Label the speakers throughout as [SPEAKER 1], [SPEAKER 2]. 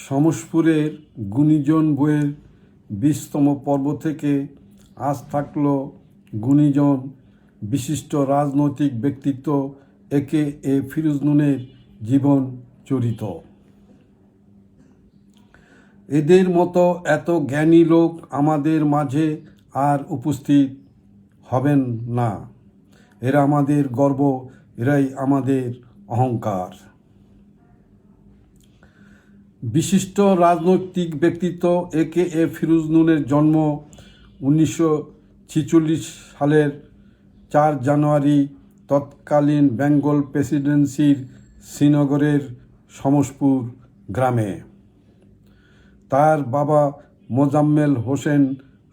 [SPEAKER 1] সমসপুরের গুণীজন বইয়ের 20তম পর্ব থেকে আজ থাকল গুণীজন বিশিষ্ট রাজনৈতিক ব্যক্তিত্ব এ.কে.এ. ফিরোজ নুনের জীবন চরিত। এদের মতো এত জ্ঞানী লোক আমাদের মাঝে আর উপস্থিত হবেন না। এরা আমাদের গর্ব, এরাই আমাদের অহংকার। বিশিষ্ট রাজনৈতিক ব্যক্তিত্ব এ.কে.এ. ফিরোজ নুনের জন্ম 1946 সালের 4 জানুয়ারি তৎকালীন বেঙ্গল প্রেসিডেন্সির শ্রীনগরের সমসপুর গ্রামে। তার বাবা মোজাম্মেল হোসেন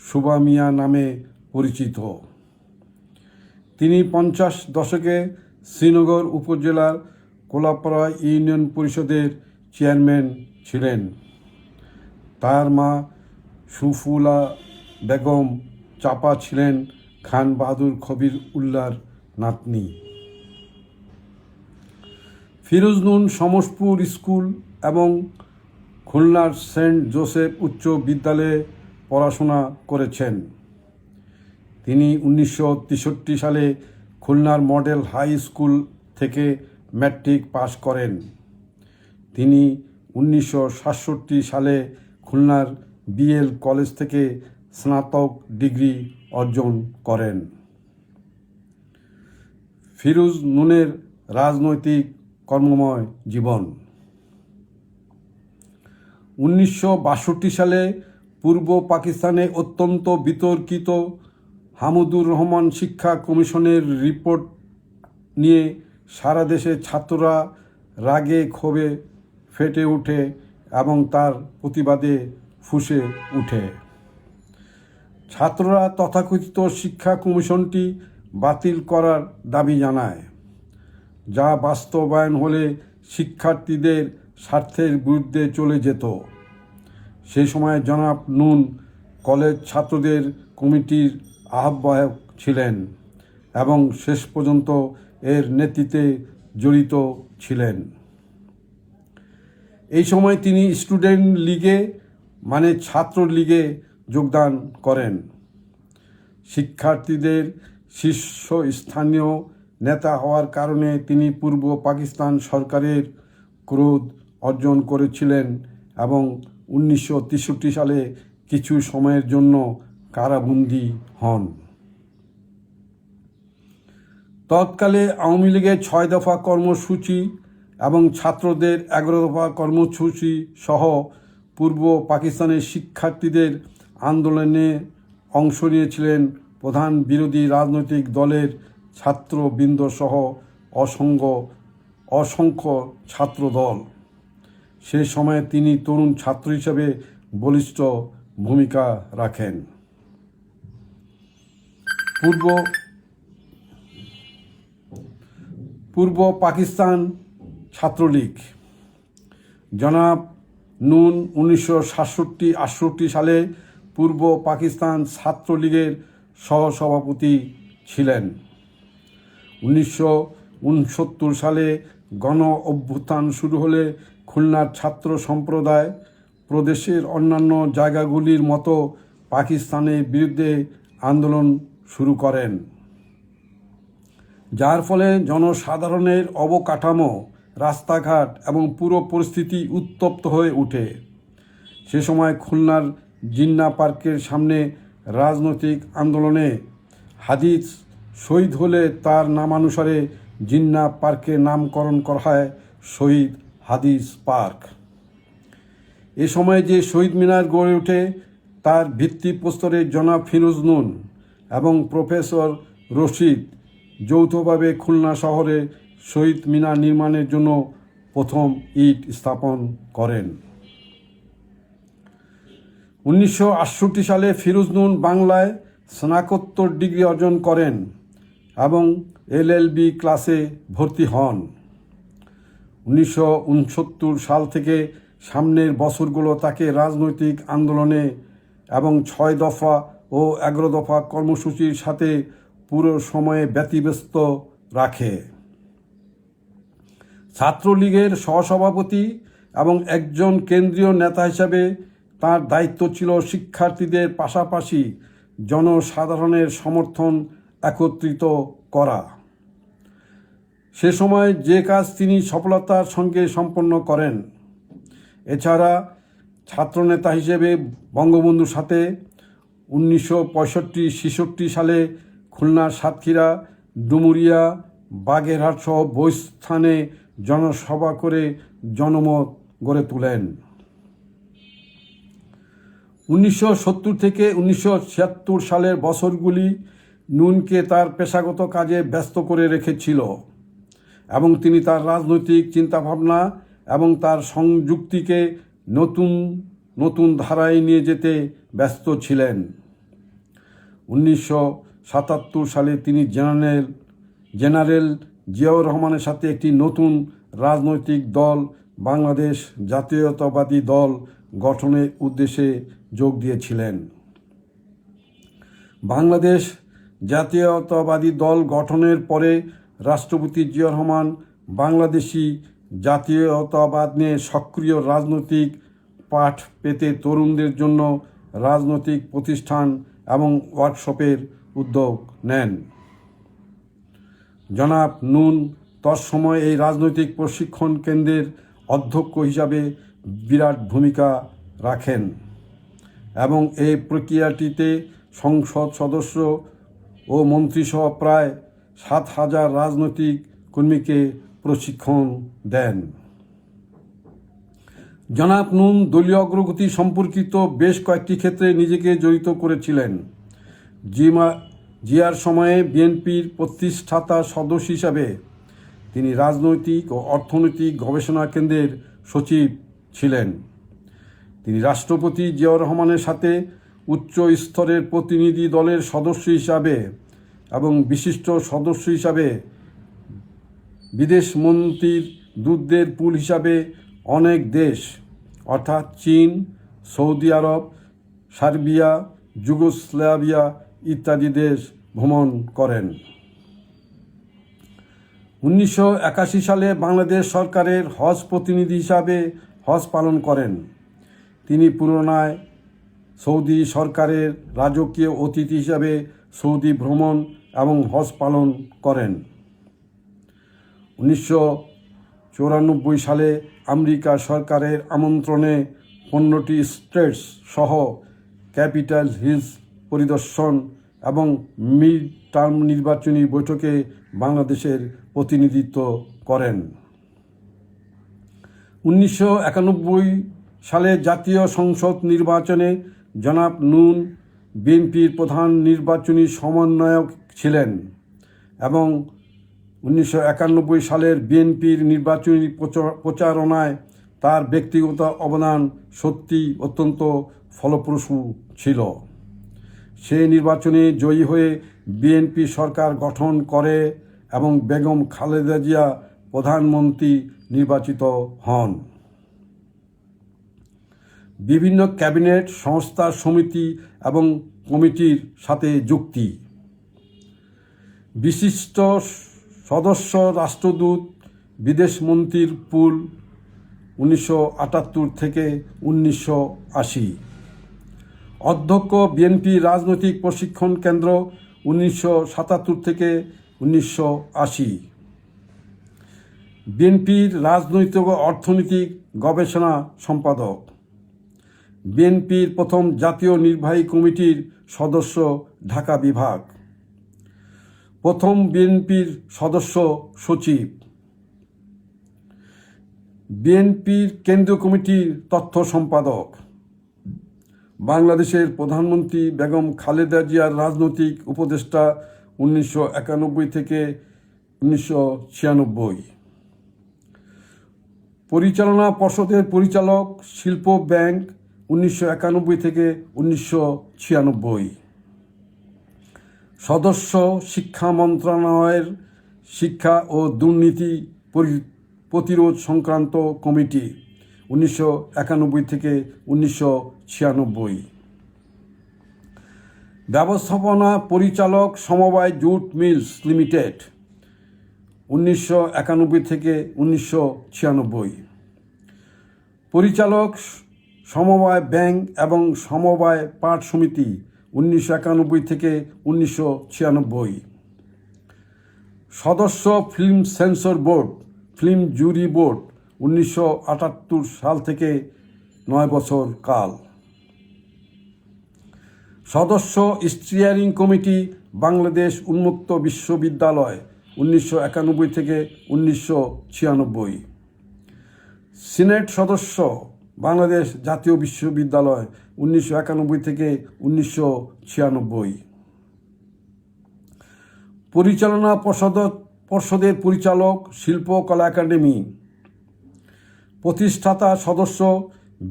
[SPEAKER 1] সুবা মিয়া নামে পরিচিত। তিনি 50 দশকে শ্রীনগর উপজেলার কোলাপাড়া ইউনিয়ন পরিষদের চেয়ারম্যান ছিলেন। তার মা সুফুলা বেগম চাপা ছিলেন খান বাহাদুর খবির উল্লাহর নাতনি। ফিরোজ নুন সমসপুর স্কুল এবং খুলনার সেন্ট জোসেফ উচ্চ বিদ্যালয়ে পড়াশোনা করেছেন। তিনি 1963 সালে খুলনার মডেল হাই স্কুল থেকে ম্যাট্রিক পাশ করেন। তিনি 1967 সালে খুলনার বিএল কলেজ থেকে স্নাতক ডিগ্রি অর্জন করেন। ফিরোজ নুনের রাজনৈতিক কর্মময় জীবন। 1962 সালে পূর্ব পাকিস্তানে অত্যন্ত বিতর্কিত হামিদুর রহমান শিক্ষা কমিশনের রিপোর্ট নিয়ে সারা দেশে ছাত্ররা রাগে ক্ষোভে ফেটে ওঠে এবং তার প্রতিবাদে ফুঁসে ওঠে। ছাত্ররা তথাকথিত শিক্ষা কমিশনটি বাতিল করার দাবি জানায়, যা বাস্তবায়ন হলে শিক্ষার্থীদের স্বার্থের বিরুদ্ধে চলে যেত। সেই সময় জনাব নুন কলেজ ছাত্রদের কমিটির আহ্বায়ক ছিলেন এবং শেষ পর্যন্ত এর নেতৃত্বে জড়িত ছিলেন। এই সময় তিনি স্টুডেন্ট লীগে ছাত্র লীগে যোগদান করেন। শিক্ষার্থীদের শীর্ষস্থানীয় নেতা হওয়ার কারণে তিনি পূর্ব পাকিস্তান সরকারের ক্রোধ অর্জন করেছিলেন এবং 1963 সালে কিছু সময়ের জন্য কারাবন্দী হন। তৎকালে আওয়ামী লীগের 6 দফা কর্মসূচি এবং ছাত্রদের 11 দফা কর্মসূচি সহ পূর্ব পাকিস্তানের শিক্ষার্থীদের আন্দোলনে অংশ নিয়েছিলেন প্রধান বিরোধী রাজনৈতিক দলের ছাত্রবৃন্দ সহ অসংখ্য ছাত্রদল। সে সময়ে তিনি তরুণ ছাত্র হিসেবে বলিষ্ঠ ভূমিকা রাখেন। পূর্ব পাকিস্তান ছাত্রলীগ। জনাব নুন 1967-68 সালে পূর্ব পাকিস্তান ছাত্রলীগের সহসভাপতি ছিলেন। 1969 সালে গণ অভ্যুত্থান শুরু হলে খুলনার ছাত্র সম্প্রদায় প্রদেশের অন্যান্য জায়গাগুলির মতো পাকিস্তানের বিরুদ্ধে আন্দোলন শুরু করেন, যার ফলে জনসাধারণের অবকাঠামো, রাস্তাঘাট এবং পুরো পরিস্থিতি উত্তপ্ত হয়ে ওঠে। সে সময় খুলনার জিন্না পার্কের সামনে রাজনৈতিক আন্দোলনে হাদিস শহীদ হলে তার নামানুসারে জিন্না পার্কের নামকরণ করা হয় শহীদ হাদিস পার্ক। এ সময় যে শহীদ মিনার গড়ে ওঠে তার ভিত্তিপ্রস্তরে জনাব ফিরোজ নুন এবং প্রফেসর রশিদ যৌথভাবে খুলনা শহরে শহীদ মিনার নির্মাণের জন্য প্রথম ইট স্থাপন করেন। 1968 সালে ফিরোজ নুন বাংলায় স্নাতকোত্তর ডিগ্রি অর্জন করেন এবং এলএলবি ক্লাসে ভর্তি হন। 1969 সাল থেকে সামনের বছরগুলো তাকে রাজনৈতিক আন্দোলনে এবং 6 দফা ও 11 দফা কর্মসূচির সাথে পুরো সময়ে ব্যতিব্যস্ত রাখে। ছাত্রলীগের সহসভাপতি এবং একজন কেন্দ্রীয় নেতা হিসাবে তার দায়িত্ব ছিল শিক্ষার্থীদের পাশাপাশি জনসাধারণের সমর্থন একত্রিত করা। সে সময় যে কাজ তিনি সফলতার সঙ্গে সম্পন্ন করেন। এছাড়া ছাত্রনেতা হিসেবে বঙ্গবন্ধুর সাথে 1965-66 সালে খুলনার সাতক্ষীরা, ডুমুরিয়া, বাগেরহাট সহ বহু স্থানে জনসভা করে জনমত গড়ে তোলেন। 1970 থেকে 1976 সালের বছরগুলি নুনকে তার পেশাগত কাজে ব্যস্ত করে রেখেছিল এবং তিনি তার রাজনৈতিক চিন্তাভাবনা এবং তার সংযুক্তিকে নতুন নতুন ধারায় নিয়ে যেতে ব্যস্ত ছিলেন। 1977 সালে তিনি জেনারেল জিয়াউর রহমানের সাথে একটি নতুন রাজনৈতিক দল বাংলাদেশ জাতীয়তাবাদী দল গঠনের উদ্দেশ্যে যোগ দিয়েছিলেন। বাংলাদেশ জাতীয়তাবাদী দল গঠনের পরে রাষ্ট্রপতি জিয়া রহমান বাংলাদেশি জাতীয়তাবাদ নিয়ে সক্রিয় রাজনৈতিক পাঠ পেতে তরুণদের জন্য রাজনৈতিক প্রতিষ্ঠান এবং ওয়ার্কশপের উদ্যোগ নেন। জনাব নুন তৎসময় এই রাজনৈতিক প্রশিক্ষণ কেন্দ্রের অধ্যক্ষ হিসাবে বিরাট ভূমিকা রাখেন এবং এই প্রক্রিয়াটিতে সংসদ সদস্য ও মন্ত্রীসহ প্রায় 7,000 রাজনৈতিক কর্মীকে প্রশিক্ষণ দেন। জনাব নুন দলীয় অগ্রগতি সম্পর্কিত বেশ কয়েকটি ক্ষেত্রে নিজেকে জড়িত করেছিলেন। জিয়ার সময়ে বিএনপির প্রতিষ্ঠাতা সদস্য হিসাবে তিনি রাজনৈতিক ও অর্থনৈতিক গবেষণা কেন্দ্রের সচিব ছিলেন। তিনি রাষ্ট্রপতি জিয়াউর রহমানের সাথে উচ্চ স্তরের প্রতিনিধি দলের সদস্য হিসাবে এবং বিশিষ্ট সদস্য হিসাবে বিদেশ মন্ত্রীর দূতদের পুল হিসাবে অনেক দেশ অর্থাৎ চীন, সৌদি আরব, সার্বিয়া, যুগোস্লাভিয়া ইত্যাদি দেশ ভ্রমণ করেন। 1981 সালে বাংলাদেশ সরকারের হজ প্রতিনিধি হিসাবে হজ পালন করেন। তিনি পুনরায় সৌদি সরকারের রাজকীয় অতিথি হিসাবে সৌদি ভ্রমণ এবং হজ পালন করেন। 1994 সালে আমেরিকা সরকারের আমন্ত্রণে 15টি স্টেটস সহ ক্যাপিটাল হিলস পরিদর্শন এবং মিড টার্ম নির্বাচনী বৈঠকে বাংলাদেশের প্রতিনিধিত্ব করেন। 1991 সালে জাতীয় সংসদ নির্বাচনে জনাব নুন বিএনপির প্রধান নির্বাচনী সমন্বয়ক ছিলেন এবং 1991 সালের বিএনপির নির্বাচনী প্রচারণায় তার ব্যক্তিগত অবদান সত্যি অত্যন্ত ফলপ্রসূ ছিল। সেই নির্বাচনে জয়ী হয়ে বিএনপি সরকার গঠন করে এবং বেগম খালেদা জিয়া প্রধানমন্ত্রী নির্বাচিত হন। বিভিন্ন ক্যাবিনেট সংস্থার সমিতি এবং কমিটির সাথে যুক্তি, বিশিষ্ট সদস্য রাষ্ট্রদূত বিদেশমন্ত্রীর পুল 1978 থেকে 1980, অধ্যক্ষ বিএনপি রাজনৈতিক প্রশিক্ষণ কেন্দ্র 1977 থেকে 1980, বিএনপির রাজনৈতিক ও অর্থনৈতিক গবেষণা সম্পাদক, বিএনপির প্রথম জাতীয় নির্বাহী কমিটির সদস্য ঢাকা বিভাগ, প্রথম বিএনপির সদস্য সচিব, বিএনপির কেন্দ্রীয় কমিটির তথ্য সম্পাদক, বাংলাদেশের প্রধানমন্ত্রী বেগম খালেদা জিয়ার রাজনৈতিক উপদেষ্টা 1991 থেকে 1996, পরিচালনা পর্ষদের পরিচালক শিল্প ব্যাংক 1991 থেকে 1996, সদস্য শিক্ষা মন্ত্রণালয়ের শিক্ষা ও দুর্নীতি প্রতিরোধ সংক্রান্ত কমিটি 1991 থেকে 1996, ব্যবস্থাপনা পরিচালক সমবায় জুট মিলস লিমিটেড 1991 থেকে 1996, পরিচালক সমবায় ব্যাংক এবং সমবায় পাট সমিতি 1991 থেকে 1996। সদস্য ফিল্ম সেন্সর বোর্ড, ফিল্ম জুরি বোর্ড 1978 সাল থেকে 9 বছর কাল। সদস্য স্টিয়ারিং কমিটি বাংলাদেশ উন্মুক্ত বিশ্ববিদ্যালয় 1991 থেকে 1996। সিনেট সদস্য বাংলাদেশ জাতীয় বিশ্ববিদ্যালয় 1991 থেকে 1996। পরিচালনা পর্ষদের পরিচালক শিল্পকলা একাডেমি। প্রতিষ্ঠাতা সদস্য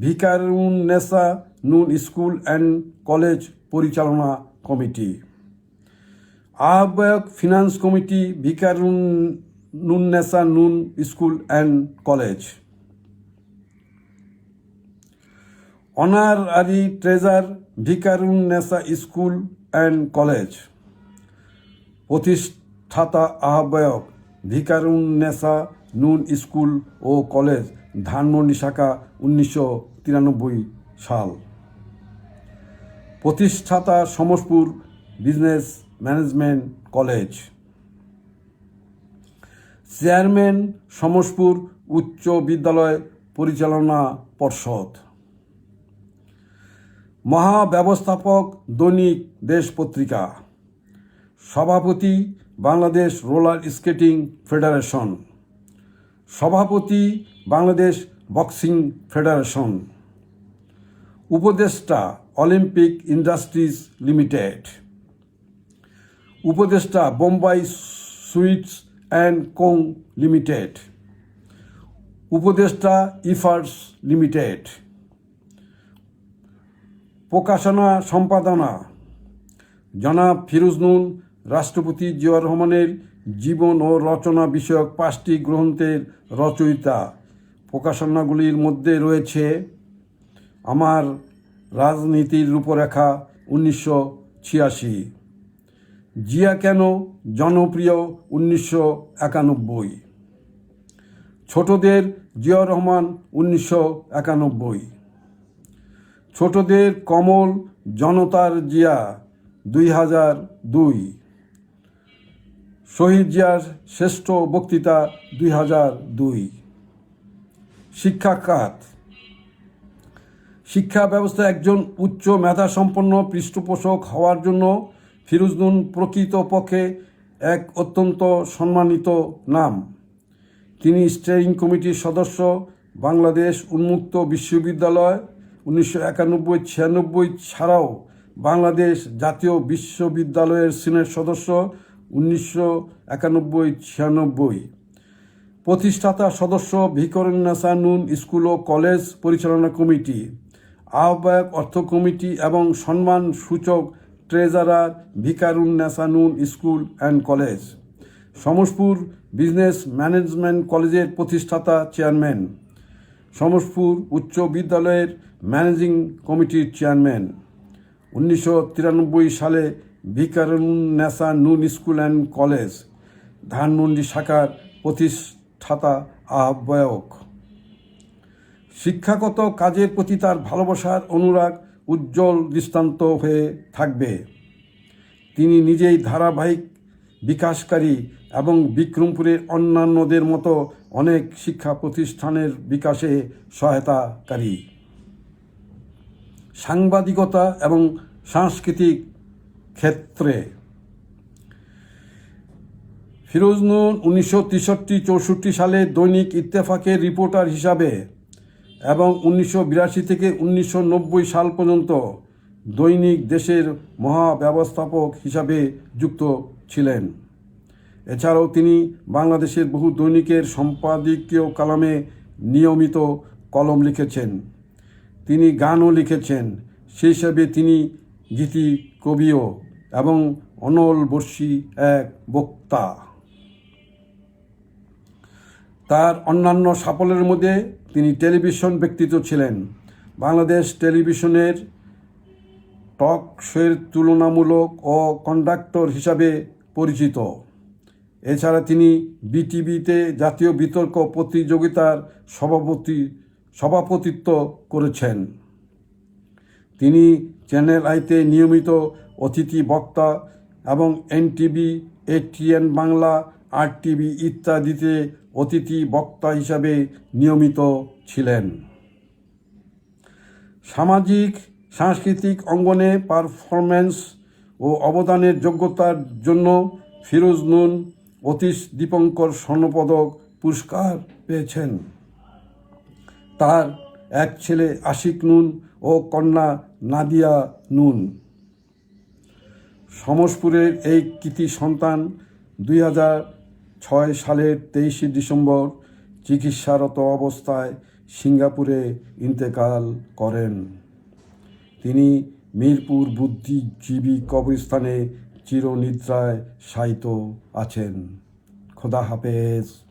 [SPEAKER 1] ভিকারুন্নেসা নুন স্কুল অ্যান্ড কলেজ পরিচালনা কমিটি। আহ্বায়ক ফিনান্স কমিটি ভিকারুন্নেসা নুন school and college. Honorary treasure Viqarunnisa school and college. প্রতিষ্ঠাতা আহ্বায়ক ভিকারুন্নেসা নুন স্কুল ও কলেজ, ধানমন্ডি শাখা 1993 সাল। প্রতিষ্ঠাতা Samaspur business management college. Chairman Samaspur উচ্চ বিদ্যালয় পরিচালনা পর্ষদ। মহাব্যবস্থাপক দৈনিক দেশ পত্রিকা। সভাপতি বাংলাদেশ রোলার স্কেটিং ফেডারেশন। সভাপতি বাংলাদেশ বক্সিং ফেডারেশন। উপদেষ্টা অলিম্পিক ইন্ডাস্ট্রিজ লিমিটেড। উপদেষ্টা Bombay sweets and co limited. উপদেষ্টা ইফার্স লিমিটেড। প্রকাশনা সম্পাদনা জনাব ফিরোজ নুন, রাষ্ট্রপতি জিয়াউর রহমানের জীবন ও রচনা বিষয়ক 5টি গ্রন্থের রচয়িতা। প্রকাশনাগুলির মধ্যে রয়েছে আমার রাজনীতির রূপরেখা 1986, জিয়া কেন জনপ্রিয় 1991, ছোটদের জিয়াউর রহমান 1991, ছোটদের কমল জনতার জিয়া 2002, শহীদ জিয়ার শ্রেষ্ঠ বক্তৃতা 2002। শিক্ষা খাত। শিক্ষা ব্যবস্থায় একজন উচ্চ মেধাসম্পন্ন পৃষ্ঠপোষক হওয়ার জন্য ফিরোজ নুন প্রকৃতপক্ষে এক অত্যন্ত সম্মানিত নাম। তিনি স্টিয়ারিং কমিটির সদস্য, বাংলাদেশ উন্মুক্ত বিশ্ববিদ্যালয় 1991-96 ছাড়াও বাংলাদেশ জাতীয় বিশ্ববিদ্যালয়ের সিনেট সদস্য 1991-96। প্রতিষ্ঠাতা সদস্য ভিকারুন্নেসা নুন স্কুল ও কলেজ পরিচালনা কমিটি। আহ্বায়ক অর্থ কমিটি এবং সম্মান সূচক ট্রেজারার ভিকারুন্নেসা নুন school and college. Samaspur business management কলেজের প্রতিষ্ঠাতা চেয়ারম্যান। সমসপুর উচ্চ বিদ্যালয়ের ম্যানেজিং কমিটির চেয়ারম্যান। 1993 সালে ভিকারুন্নেসা নুন স্কুল অ্যান্ড কলেজ, ধানমন্ডি শাখার প্রতিষ্ঠাতা আহ্বায়ক। শিক্ষাগত কাজের প্রতি তার ভালোবাসার অনুরাগ উজ্জ্বল দৃষ্টান্ত হয়ে থাকবে। তিনি নিজেই ধারাবাহিক বিকাশকারী এবং বিক্রমপুরের অন্যান্যদের মতো অনেক শিক্ষা প্রতিষ্ঠানের বিকাশে সহায়তাকারী। সাংবাদিকতা এবং সাংস্কৃতিক ক্ষেত্রে ফিরোজ নুন 1963-64 সালে দৈনিক ইত্তেফাকের রিপোর্টার হিসাবে এবং 1982 থেকে 1990 সাল পর্যন্ত দৈনিক দেশের মহাব্যবস্থাপক হিসাবে যুক্ত ছিলেন। এছাড়াও তিনি বাংলাদেশের বহু দৈনিকের সম্পাদকীয় কলামে নিয়মিত কলম লিখেছেন। তিনি গানও লিখেছেন। সেই হিসাবে তিনি গীতি কবিও এবং অনলবর্ষী এক বক্তা। তার অন্যান্য সাফল্যের মধ্যে তিনি টেলিভিশন ব্যক্তিত্ব ছিলেন। বাংলাদেশ টেলিভিশনের টক শোয়ের তুলনামূলক ও কন্ডাক্টর হিসাবে পরিচিত। এছাড়া তিনি বিটিভিতে জাতীয় বিতর্ক প্রতিযোগিতার সভাপতিত্ব করেছেন। তিনি চ্যানেল আইতে নিয়মিত অতিথি বক্তা এবং এনটিভি, এটিএন বাংলা, RTV ইত্যাদিতে অতিথি বক্তা হিসাবে নিয়মিত ছিলেন। সামাজিক সাংস্কৃতিক অঙ্গনে পারফরম্যান্স ও অবদানের যোগ্যতার জন্য ফিরোজ নুন অতীশ দীপঙ্কর স্বর্ণপদক পুরস্কার পেয়েছেন। তার এক ছেলে আশিক নুন ও কন্যা নাদিয়া নুন। সমসপুরের এই কৃতি সন্তান 2006 সালের 23 ডিসেম্বর চিকিৎসারত অবস্থায় সিঙ্গাপুরে ইন্তেকাল করেন। তিনি মিরপুর বুদ্ধিজীবী কবরস্থানে চিরনিদ্রায় শায়িত আছেন। খোদা হাফেজ।